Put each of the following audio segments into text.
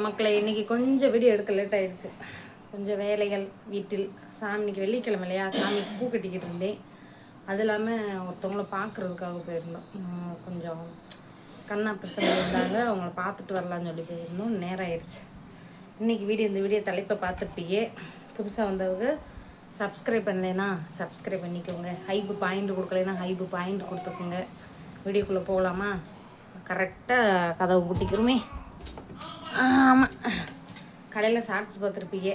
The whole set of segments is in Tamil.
மக்களை இன்னைக்கு கொஞ்சம் வீடியோ எடுக்க லேட் ஆயிடுச்சு. கொஞ்சம் வேலைகள் வீட்டில். இன்னைக்கு வெள்ளிக்கிழமை இல்லையா, சாமிக்கு பூ கட்டிக்கிட்டு இருந்தேன். அது இல்லாமல் ஒருத்தவங்கள பார்க்குறதுக்காக போயிருந்தோம். கொஞ்சம் கண்ணா பிரசனை இருந்தாங்க, அவங்கள பார்த்துட்டு வரலான்னு சொல்லி போயிருந்தோம். நேரம் ஆயிடுச்சு. இன்றைக்கி இந்த வீடியோ தலைப்பை பார்த்துருப்பீங்க. புதுசாக வந்தவங்க சப்ஸ்கிரைப் பண்ணலைன்னா சப்ஸ்கிரைப் பண்ணிக்கோங்க. ஹைப்பு பாயிண்ட் கொடுக்கலைன்னா ஹைப்பு பாயிண்ட் கொடுத்துக்கோங்க. வீடியோக்குள்ளே போகலாமா? கரெக்டாக கதவை பூட்டிக்கிறோமே. ஆமாம், கடையில் ஷார்ட்ஸ் பார்த்துருப்பீங்க.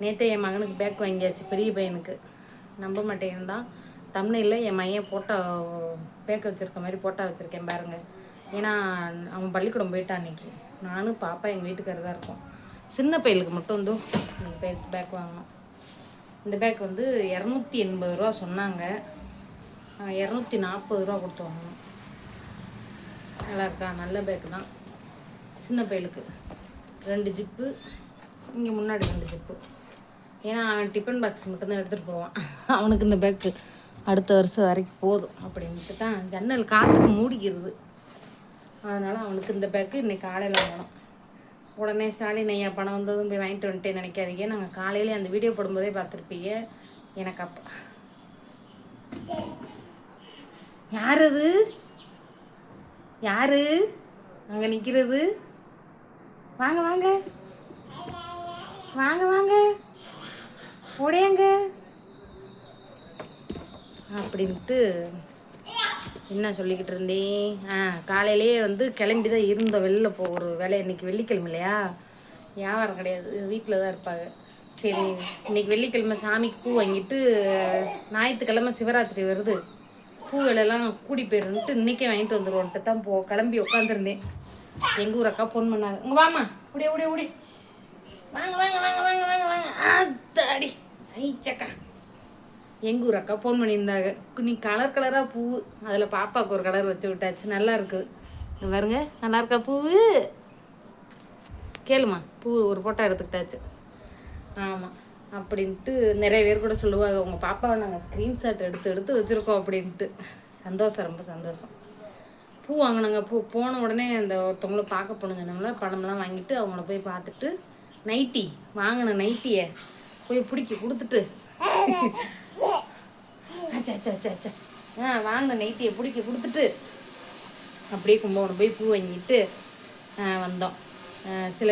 நேற்று என் மகனுக்கு பேக் வாங்கியாச்சு, பெரிய பையனுக்கு. நம்ப மாட்டேன்னு தான் தமிழில் என் மையன் போட்டோ பேக் வச்சுருக்க மாதிரி போட்டோ வச்சுருக்கேன் பாருங்கள். ஏன்னா அவன் பள்ளிக்கூடம் போயிட்டான் அன்றைக்கி. நானும் பாப்பா எங்கள் வீட்டுக்காரர் தான் இருக்கோம். சின்ன பையலுக்கு மட்டும் வந்து பேக் வாங்கினோம். இந்த பேக் வந்து 280 ரூபா சொன்னாங்க. 240 ரூபா கொடுத்து வாங்கணும். நல்லா இருக்கா? நல்ல பேக்கு தான். சின்ன பையலுக்கு 2 ஜிப்பு, இங்கே முன்னாடி 2 ஜிப்பு. ஏன்னா அவன் டிஃபன் பாக்ஸ் மட்டும்தான் எடுத்துகிட்டு போவான். அவனுக்கு இந்த பேக்கு அடுத்த வருஷம் வரைக்கும் போதும் அப்படின்ட்டு தான். ஜன்னல் காற்றுக்கு மூடிக்கிறது. அதனால் அவனுக்கு இந்த பேக்கு இன்றைக்கி காலையில் வாங்கணும். உடனே ஸ்டாலின் ஐயா பணம் வந்ததும் போய் வாங்கிட்டு வந்துட்டேன் நினைக்காதீங்க. நாங்கள் காலையிலே அந்த வீடியோ போடும்போதே பார்த்துருப்பீங்க. எனக்கு அப்போ யார் அது? யார் அங்கே நிற்கிறது? வாங்க வாங்க வாங்க வாங்க ஓடையாங்க அப்படின்ட்டு என்ன சொல்லிக்கிட்டு இருந்தேன். காலையிலேயே வந்து கிளம்பி தான் இருந்தோம். வெளில ஒரு வேலை. இன்றைக்கி வெள்ளிக்கிழமை இல்லையா, வியாபாரம் கிடையாது, வீட்டில் தான் இருப்பாங்க. சரி, இன்றைக்கி வெள்ளிக்கிழமை சாமிக்கு பூ வாங்கிட்டு ஞாயிற்றுக்கிழமை சிவராத்திரி வருது, பூ வேலையெல்லாம் கூடி போயிருந்துட்டு இன்றைக்கே வாங்கிட்டு வந்துடுவோன்ட்டு தான் கிளம்பி உட்காந்துருந்தேன். எங்கள் ஊர் அக்கா ஃபோன் பண்ணாங்க. இங்கே வாமா, ஓடிய ஓடிய ஓடி வாங்க வாங்க வாங்க வாங்க வாங்க வாங்க அடி ஐச்சக்கா. எங்கள் ஊர் அக்கா ஃபோன் பண்ணியிருந்தாங்க. நீ கலர் கலராக பூ, அதில் பாப்பாவுக்கு ஒரு கலர் வச்சு விட்டாச்சு. நல்லா இருக்குது பாருங்க. நல்லா இருக்கா பூவு? கேளுமா, பூ ஒரு ஃபோட்டோ எடுத்துக்கிட்டாச்சு. ஆமாம் அப்படின்ட்டு நிறைய பேர் கூட சொல்லுவாங்க, உங்கள் பாப்பாவை நாங்கள் ஸ்க்ரீன்ஷாட் எடுத்து வச்சுருக்கோம் அப்படின்ட்டு. சந்தோஷம், ரொம்ப சந்தோஷம். பூ வாங்கினாங்க. போன உடனே அந்த ஒருத்தவங்கள பார்க்க போனோங்க. நம்மள பணம்லாம் வாங்கிட்டு அவங்கள போய் பார்த்துட்டு நைட்டி வாங்கின நைட்டியை போய் பிடிக்கி கொடுத்துட்டு வாங்கின நைட்டியை பிடிக்கி கொடுத்துட்டு அப்படியே கும்பகோணம் போய் பூ வாங்கிட்டு வந்தோம். சில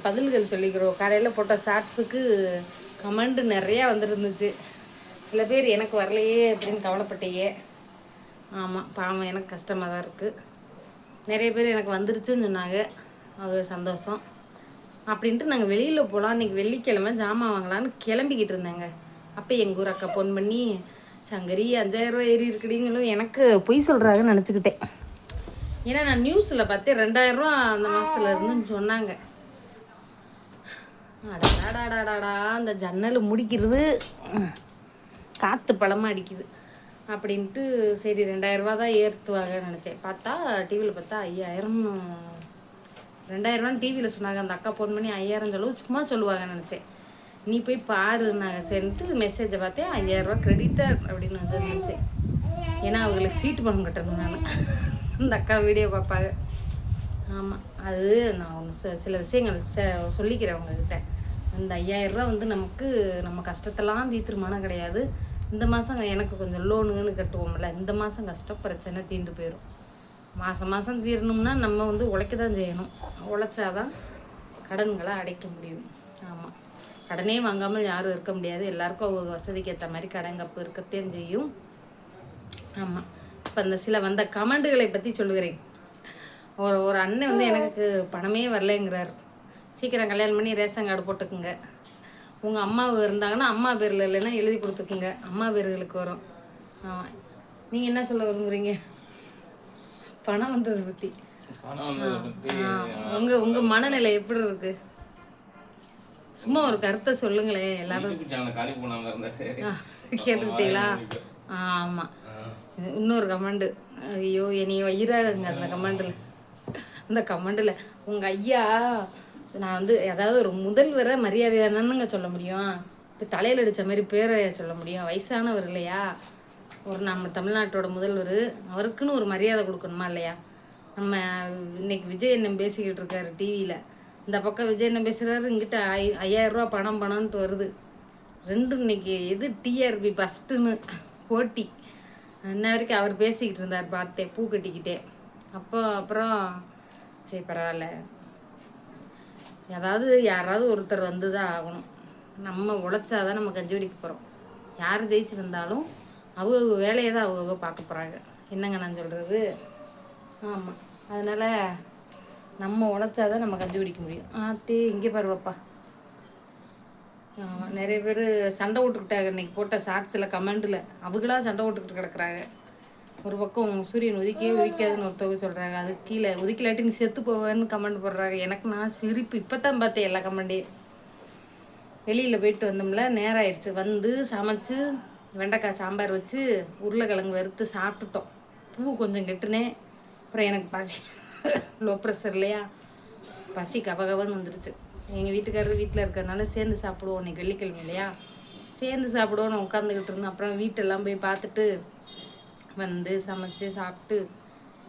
பதில்கள் சொல்லிக்கிறோம். கடையில் போட்ட ஷார்ட்ஸுக்கு கமெண்ட் நிறையா வந்துருந்துச்சு. சில பேர் எனக்கு வரலையே அப்படின்னு கவலைப்பட்டேயே. ஆமாம், பாவம், எனக்கு கஷ்டமாக தான் இருக்குது. நிறைய பேர் எனக்கு வந்துருச்சுன்னு சொன்னாங்க, அது சந்தோஷம். அப்படின்ட்டு நாங்கள் வெளியில் போகலாம், இன்றைக்கி வெள்ளிக்கிழமை ஜாமான் வாங்கலான்னு கிளம்பிக்கிட்டு இருந்தேங்க. அப்போ எங்கள் ஊர் அக்கா ஃபோன் பண்ணி, சங்கரி 5000 ரூபா ஏறி இருக்குடிங்களும். எனக்கு பொய் சொல்கிறாங்கன்னு நினச்சிக்கிட்டேன். ஏன்னா நான் நியூஸில் பார்த்தேன் 2000 ரூபா அந்த மாதத்துல இருந்துன்னு சொன்னாங்க. அடாடாடாடாடா, அந்த ஜன்னல் முடிக்கிறது காற்று பழமாக அடிக்குது அப்படின்ட்டு. சரி 2000 ரூபா தான் ஏற்றுவாங்கன்னு நினச்சேன். பார்த்தா டிவியில் பார்த்தா 5000. 2000 ரூபான்னு டிவியில் சொன்னாங்க. அந்த அக்கா ஃபோன் பண்ணி 5000 சொல்லுவோம், சும்மா சொல்லுவாங்கன்னு நினச்சேன். நீ போய் பாருன்னாங்க. சரின்ட்டு மெசேஜை பார்த்தேன், 5000 ரூபா கிரெடிட்டர் அப்படின்னு வந்து நினச்சேன். ஏன்னா அவங்களுக்கு சீட்டு பணம் கட்டணும். நான் அந்த அக்கா வீடியோ பார்ப்பாங்க. ஆமாம், அது நான் ஒன்று சில விஷயங்கள் சொல்லிக்கிறேன் உங்ககிட்ட. அந்த 5000 ரூபா வந்து நமக்கு நம்ம கஷ்டத்தெல்லாம் தீர்த்துருமான கிடையாது. இந்த மாதம் எனக்கு கொஞ்சம் லோனுன்னு கட்டுவோம்ல, இந்த மாதம் கஷ்டம் பிரச்சனை தீர்ந்து போயிடும். மாதம் தீரணும்னா நம்ம வந்து உழைக்க தான் செய்யணும். உழைச்சாதான் கடன்களை அடைக்க முடியும். ஆமாம், கடனே வாங்காமல் யாரும் இருக்க முடியாது. எல்லாருக்கும் அவங்க வசதிக்கு ஏற்ற மாதிரி கடன் கப்பு இருக்கத்தையும் செய்யும். ஆமாம், இப்போ அந்த சில வந்த கமெண்டுகளை பற்றி சொல்லுகிறேன். ஒரு அண்ணன் வந்து எனக்கு பணமே வரலைங்கிறார். சீக்கிரம் கல்யாணம் பண்ணி ரேஷன் கார்டு போட்டுக்குங்க. உங்கள் அம்மா இருந்தாங்கன்னா அம்மா பேரில் இல்லைன்னா எழுதி கொடுத்துக்குங்க, அம்மா பேர்களுக்கு வரும். ஆமாம், நீங்கள் என்ன சொல்ல விரும்புகிறீங்க? பணம் வந்ததை பற்றி உங்கள் மனநிலை எப்படி இருக்கு? சும்மா ஒரு கருத்தை சொல்லுங்களேன். எல்லாரும் கேட்டுக்கிட்டீங்களா? ஆமாம், இன்னொரு கமெண்டு. ஐயோ, என்னைய வயிறாங்க அந்த கமெண்டில் உங்கள் ஐயா. நான் வந்து ஏதாவது ஒரு முதல்வரை மரியாதையானங்க சொல்ல முடியும். இப்போ தலையில் அடித்த மாதிரி பேரை சொல்ல முடியும். வயசானவர் இல்லையா, ஒரு நம்ம தமிழ்நாட்டோட முதல்வர், அவருக்குன்னு ஒரு மரியாதை கொடுக்கணுமா இல்லையா? நம்ம இன்னைக்கு விஜய் என்ன பேசிக்கிட்டு இருக்காரு டிவியில், இந்த பக்கம் விஜய் என்ன பேசுகிறாரு, இங்கிட்ட 5000 ரூபா பணம்ன்ட்டு வருது. ரெண்டும் இன்னைக்கு எது டிஆர்பி ஃபஸ்ட்டுன்னு போட்டி. இன்ன வரைக்கும் அவர் பேசிக்கிட்டு இருந்தார் பார்த்தேன், பூ கட்டிக்கிட்டே. அப்புறம் சரி பரவாயில்ல, ஏதாவது யாராவது ஒருத்தர் வந்து தான் ஆகணும். நம்ம உழைச்சாதான் நம்ம கஞ்சி குடிக்க போகிறோம். யார் ஜெயிச்சு வந்தாலும் அவங்க வேலையை தான் அவங்க பார்க்க போகிறாங்க. என்னங்க நான் சொல்கிறது? ஆமாம், அதனால் நம்ம உழைச்சாதான் நம்ம கஞ்சி குடிக்க முடியும். இங்கே பாருவாப்பா. ஆமாம், நிறைய பேர் சண்டை விட்டுக்கிட்டாங்க இன்றைக்கி போட்ட ஷார்ட்ஸில் கமெண்டில். அவங்களா சண்டை விட்டுக்கிட்டு கிடக்குறாங்க. ஒரு பக்கம் சூரியன் உதிக்காதுன்னு ஒருத்தவங்க சொல்கிறாங்க, அது கீழே உதிக்கலாட்டி நீ செத்து போவேன்னு கமெண்ட் போடுறாங்க. எனக்கு நான் சிரிப்பு இப்போ தான் பார்த்தேன் எல்லா கமெண்டே. வெளியில் போயிட்டு வந்தோம்ல, நேரம் ஆயிடுச்சு. வந்து சமைச்சு வெண்டைக்காய் சாம்பார் வச்சு உருளைக்கிழங்கு வறுத்து சாப்பிட்டுட்டோம். பூ கொஞ்சம் கெட்டுனேன். அப்புறம் எனக்கு பசி லோ ப்ரெஷர் இல்லையா, பசி கபகபன்னு வந்துடுச்சு. எங்கள் வீட்டுக்காரர் வீட்டில் இருக்கிறதுனால சேர்ந்து சாப்பிடுவோம். இன்னைக்கு வெள்ளிக்கிழமை இல்லையா, சேர்ந்து சாப்பிடுவோன்னு உட்காந்துக்கிட்டு இருந்தோம். அப்புறம் வீட்டெல்லாம் போய் பார்த்துட்டு வந்து சமைச்சு சாப்பிட்டு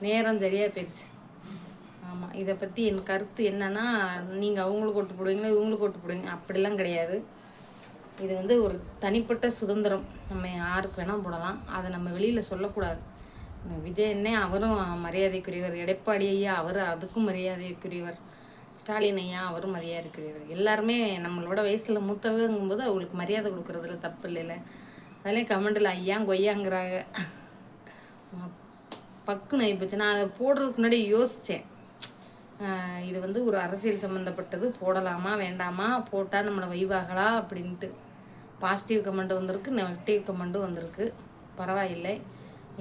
நேரம் சரியாக போயிடுச்சு. ஆமாம், இதை பற்றி என் கருத்து என்னன்னா, நீங்கள் அவங்களுக்கு ஓட்டு போடுவீங்களா இவங்களுக்கு ஓட்டு போடுவீங்க அப்படிலாம் கிடையாது. இது வந்து ஒரு தனிப்பட்ட சுதந்திரம். நம்ம யாருக்கு வேணால் போடலாம், அதை நம்ம வெளியில் சொல்லக்கூடாது. விஜய் அண்ணே அவரும் மரியாதைக்குரியவர், எடப்பாடி ஐயா அவர் அதுக்கும் மரியாதைக்குரியவர், ஸ்டாலின் ஐயா அவரும் மரியாதைக்குரியவர். எல்லாருமே நம்மளோட வயசில் மூத்தவங்கும்போது அவங்களுக்கு மரியாதை கொடுக்குறதுல தப்பு இல்லைல்ல. அதிலே கமெண்டில் ஐயா கொய்யாங்கிறாங்க. பக்குன்னு ஆகிப்போச்சு. நான் அதை போடுறதுக்கு முன்னாடி யோசித்தேன், இது வந்து ஒரு அரசியல் சம்மந்தப்பட்டது, போடலாமா வேண்டாமா, போட்டால் நம்மளை வைவாகலா அப்படின்ட்டு. பாசிட்டிவ் கமெண்ட் வந்திருக்கு, நெகட்டிவ் கமெண்ட்டும் வந்திருக்கு. பரவாயில்லை.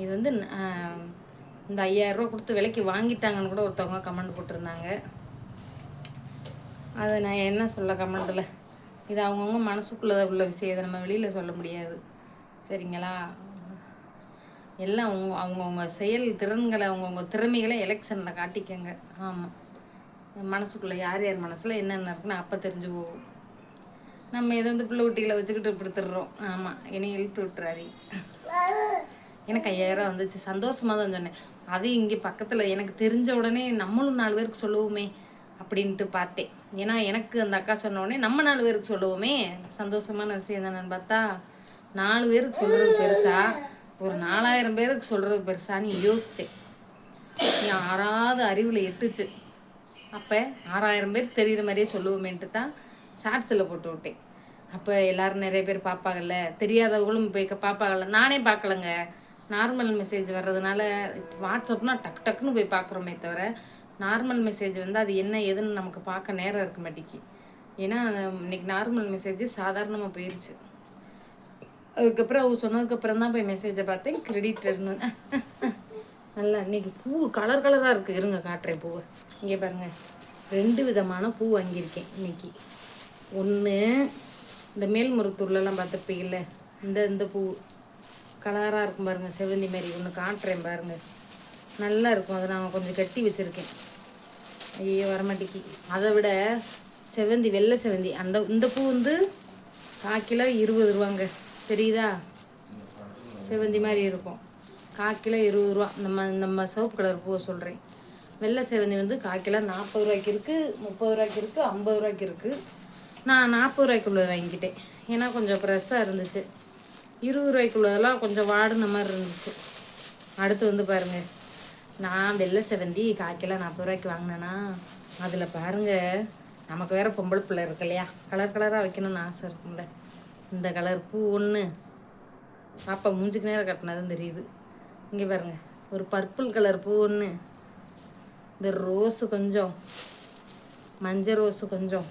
இது வந்து இந்த 5000 ரூபா கொடுத்து விலைக்கு வாங்கிட்டாங்கன்னு கூட ஒருத்தவங்க கமெண்ட் போட்டிருந்தாங்க. அதை நான் என்ன சொல்ல கமெண்டில், இது அவங்கவுங்க மனசுக்குள்ளே உள்ள விஷயத்தை நம்ம வெளியில் சொல்ல முடியாது. சரிங்களா? எல்லாம் அவங்கவுங்க செயல் திறன்களை அவங்கவுங்க திறமைகளை எலெக்ஷனில் காட்டிக்கங்க. ஆமாம், மனசுக்குள்ளே யார் யார் மனசில் என்னென்ன இருக்குன்னு அப்போ தெரிஞ்சு போகும். நம்ம எதோ வந்து பிள்ளை குட்டிகளை வச்சுக்கிட்டு இப்படித்துடுறோம். ஆமாம், என்னை இழுத்து விட்டுறாரு. எனக்கு 5000 ரூபா வந்துச்சு, சந்தோஷமாக தான் சொன்னேன். அது இங்கே பக்கத்தில் எனக்கு தெரிஞ்ச உடனே நம்மளும் 4 பேருக்கு சொல்லுவோமே அப்படின்ட்டு பார்த்தேன். ஏன்னா எனக்கு அந்த அக்கா சொன்ன உடனே நம்ம 4 பேருக்கு சொல்லுவோமே, சந்தோஷமான விஷயம் தானேன்னு பார்த்தா 4 பேருக்கு சொல்கிறது பெருசா, ஒரு 4000 பேருக்கு சொல்கிறது பெருசான்னு யோசித்தேன். யாராவது அறிவில் எட்டுச்சு. அப்போ 6000 பேர் தெரிகிற மாதிரியே சொல்லுவோமேன்ட்டு தான் ஷார்ட்ஸில் போட்டு விட்டேன். அப்போ எல்லோரும் நிறைய பேர் பார்ப்பாங்கல்ல, தெரியாதவங்களும் போய் பார்ப்பாங்கல்ல. நானே பார்க்கலங்க, நார்மல் மெசேஜ் வர்றதுனால. வாட்ஸ்அப்னா டக்குன்னு போய் பார்க்குறோமே தவிர, நார்மல் மெசேஜ் வந்து அது என்ன ஏதுன்னு நமக்கு பார்க்க நேரம் இருக்க மாட்டேங்கி. ஏன்னா இன்னைக்கு நார்மல் மெசேஜ் சாதாரணமாக போயிடுச்சு. அதுக்கப்புறம் அவங்க சொன்னதுக்கப்புறம் தான் போய் மெசேஜை பார்த்தேன், கிரெடிட்னு. நல்லா இன்னைக்கு பூ கலராக இருக்குது. இருங்க காட்டுறேன் பூவை. இங்கே பாருங்கள், 2 விதமான பூ வாங்கியிருக்கேன் இன்னைக்கு. ஒன்று இந்த மேல்மருத்தூர்லலாம் பார்த்துருப்பீங்கள்ல, இந்த பூ கலராக இருக்கும் பாருங்கள், செவந்தி மாதிரி. ஒன்று காட்டுறேன் பாருங்கள், நல்லா இருக்கும். அதை நான் கொஞ்சம் கட்டி வச்சுருக்கேன். ஐயோ வரமாட்டேக்கி. அதை விட செவந்தி, வெள்ளை செவந்தி, இந்த பூ வந்து 1/4 கிலோ 20 ரூபாங்க. தெரியுதா? செவந்தி மாதிரி இருக்கும், 1/4 கிலோ 20 ரூபா. நம்ம சிவப்பு கலர் பூவை சொல்கிறேன். வெள்ளை செவந்தி வந்து 1/4 கிலோ 40 ரூபாய்க்கு இருக்குது, 30 ரூபாய்க்கு இருக்குது, 50 ரூபாய்க்கு இருக்குது. நான் 40 ரூபாய்க்குள்ளே வாங்கிக்கிட்டேன், ஏன்னா கொஞ்சம் ஃப்ரெஷ்ஷாக இருந்துச்சு. 20 ரூபாய்க்குள்ளதெல்லாம் கொஞ்சம் வாடின மாதிரி இருந்துச்சு. அடுத்து வந்து பாருங்கள், நான் வெள்ளை செவந்தி 1/4 கிலோ 40 ரூபாய்க்கு வாங்கினேன்னா, அதில் பாருங்கள், நமக்கு வேறு பொம்பளை பிள்ளை இருக்கு இல்லையா, கலராக வைக்கணும்னு ஆசை இருக்கும்ல. இந்த கலர் பூ ஒன்று, பாப்பா மூஞ்சுக்கு நேரம் கட்டினதும் தெரியுது. இங்கே பாருங்கள், ஒரு பர்பிள் கலர் பூ ஒன்று, இந்த ரோஸு கொஞ்சம், மஞ்சள் ரோஸு கொஞ்சம்.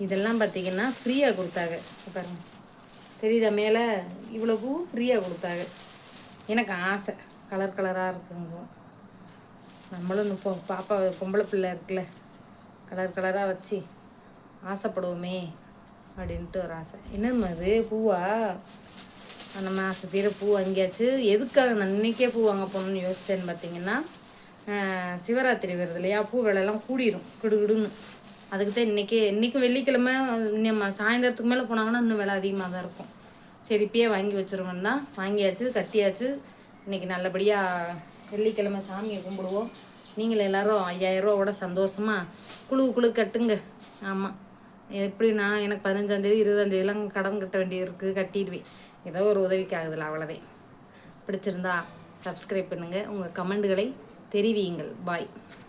இதெல்லாம் பார்த்திங்கன்னா ஃப்ரீயாக கொடுத்தாங்க. பாருங்கள், தெரியுதா மேலே இவ்வளோ பூ ஃப்ரீயாக கொடுத்தாங்க. எனக்கு ஆசை கலராக இருக்குங்க. நம்மளும் இப்போ பாப்பா பொம்பளை பிள்ளை இருக்குல்ல, கலராக வச்சு ஆசைப்படுவோமே அப்படின்ட்டு ஒரு ஆசை. என்னது அது பூவா? நம்ம ஆசை தீர பூ வாங்கியாச்சு. எதுக்காக நான் இன்றைக்கே பூ வாங்க போகணுன்னு யோசிச்சேன்னு பார்த்தீங்கன்னா, சிவராத்திரி வருது இல்லையா, பூ விலையெல்லாம் கூடிரும் கிடுகிடுன்னு. அதுக்கு தான் இன்றைக்கும் வெள்ளிக்கிழமை நம்ம சாயந்தரத்துக்கு மேலே போனாங்கன்னா இன்னும் விலை அதிகமாக தான் இருக்கும். சரி இப்பயே வாங்கி வச்சுருவோன்னு தான் வாங்கியாச்சு, கட்டியாச்சு. இன்றைக்கி நல்லபடியாக வெள்ளிக்கிழமை சாமியை கும்பிடுவோம். நீங்கள் எல்லோரும் 5000 ரூபாவோட சந்தோஷமாக குழு கட்டுங்க. ஆமாம், எப்படி நான் எனக்கு 15ஆந்தேதி 20ஆந்தேதிலாம் கடன் கட்ட வேண்டியது இருக்குது, கட்டிடுவேன். ஏதோ ஒரு உதவிக்கு ஆகுதுல்ல, அவ்வளோதான். பிடிச்சிருந்தா சப்ஸ்கிரைப் பண்ணுங்கள், உங்கள் கமெண்ட்டுகளை தெரிவியுங்கள். பாய்.